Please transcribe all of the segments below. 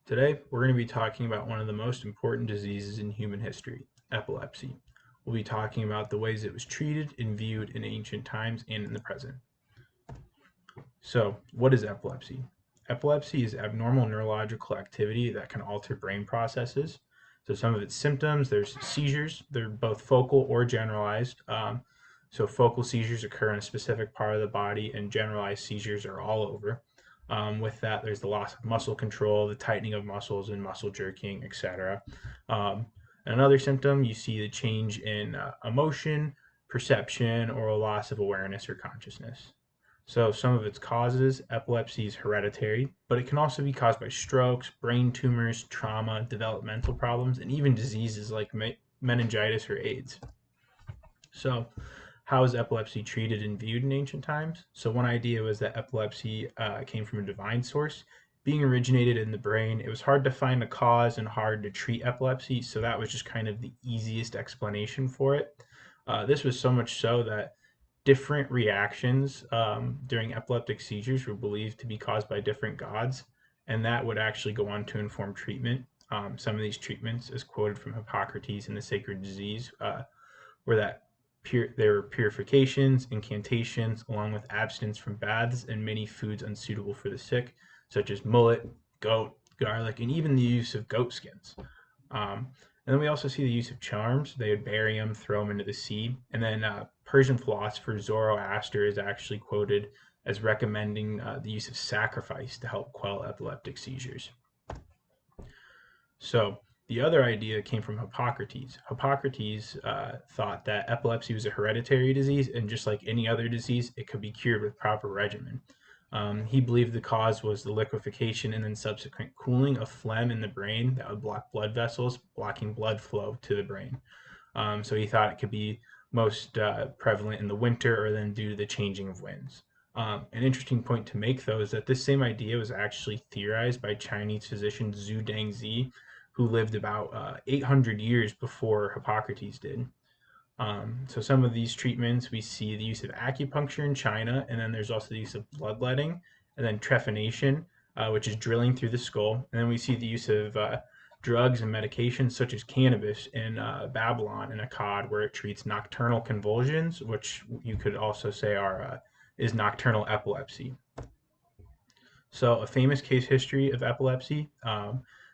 Today, we're going to be talking about one of the most important diseases in human history, epilepsy. We'll be talking about the ways it was treated and viewed in ancient times and in the present. So, what is epilepsy? Epilepsy is abnormal neurological activity that can alter brain processes. So, some of its symptoms, there's seizures. They're both focal or generalized. So, focal seizures occur in a specific part of the body, and generalized seizures are all over. With that, there's the loss of muscle control, the tightening of muscles, and muscle jerking, etc. Um, Another symptom, you see the change in emotion, perception, or a loss of awareness or consciousness. So, some of its causes, epilepsy is hereditary, but it can also be caused by strokes, brain tumors, trauma, developmental problems, and even diseases like meningitis or AIDS. So, how is epilepsy treated and viewed in ancient times? So, one idea was that epilepsy came from a divine source. Being originated in the brain, it was hard to find a cause and hard to treat epilepsy, so that was just kind of the easiest explanation for it. This was so much so that different reactions during epileptic seizures were believed to be caused by different gods, and that would actually go on to inform treatment. Some of these treatments, as quoted from Hippocrates in the Sacred Disease, were that there were purifications, incantations, along with abstinence from baths and many foods unsuitable for the sick, such as mullet, goat, garlic, and even the use of goat skins. And then we also see the use of charms. They would bury them, throw them into the sea. And then Persian philosopher Zoroaster is actually quoted as recommending the use of sacrifice to help quell epileptic seizures. So the other idea came from Hippocrates. Hippocrates thought that epilepsy was a hereditary disease, and just like any other disease, it could be cured with proper regimen. He believed the cause was the liquefaction and then subsequent cooling of phlegm in the brain that would block blood vessels, blocking blood flow to the brain. So he thought it could be most prevalent in the winter or then due to the changing of winds. An interesting point to make, though, is that this same idea was actually theorized by Chinese physician Zhu Dangzi, who lived about 800 years before Hippocrates did. So some of these treatments, we see the use of acupuncture in China, and then there's also the use of bloodletting, and then trephination, which is drilling through the skull. And then we see the use of drugs and medications such as cannabis in Babylon and Akkad, where it treats nocturnal convulsions, which you could also say is nocturnal epilepsy. So a famous case history of epilepsy.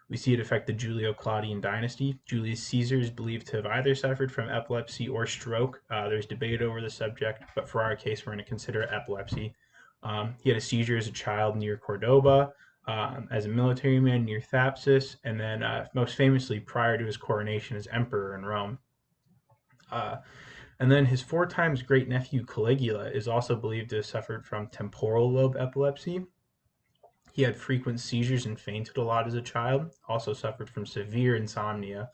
We see it affect the Julio-Claudian dynasty. Julius Caesar is believed to have either suffered from epilepsy or stroke. There's debate over the subject, but for our case, we're going to consider epilepsy. He had a seizure as a child near Cordoba, as a military man near Thapsus, and then most famously prior to his coronation as emperor in Rome. Uh, and then his four times great nephew Caligula is also believed to have suffered from temporal lobe epilepsy. He had frequent seizures and fainted a lot as a child, also suffered from severe insomnia,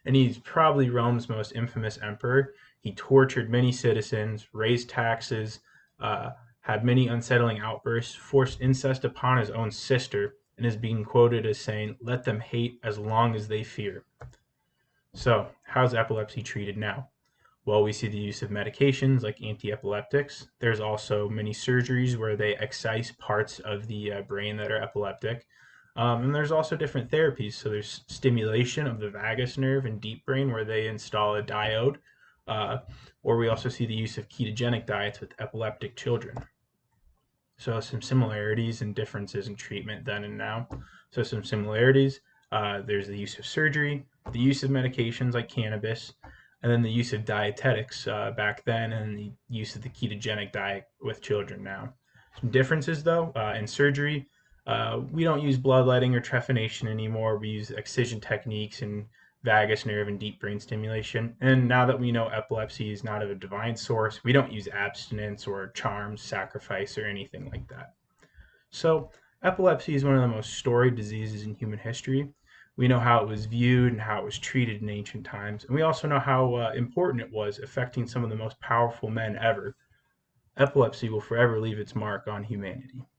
and he's probably Rome's most infamous emperor. He tortured many citizens, raised taxes, had many unsettling outbursts, forced incest upon his own sister, and is being quoted as saying, "Let them hate as long as they fear." So, how's epilepsy treated now? Well, we see the use of medications like anti-epileptics. There's also many surgeries where they excise parts of the brain that are epileptic. And there's also different therapies. So there's stimulation of the vagus nerve and deep brain where they install a diode. Or we also see the use of ketogenic diets with epileptic children. So some similarities and differences in treatment then and now. So some similarities, there's the use of surgery, the use of medications like cannabis, and then the use of dietetics back then, and the use of the ketogenic diet with children now. Some differences though, in surgery, we don't use bloodletting or trephination anymore. We use excision techniques and vagus nerve and deep brain stimulation. And now that we know epilepsy is not of a divine source, we don't use abstinence or charms, sacrifice, or anything like that. So, epilepsy is one of the most storied diseases in human history. We know how it was viewed and how it was treated in ancient times, and we also know how important it was, affecting some of the most powerful men ever. Epilepsy will forever leave its mark on humanity.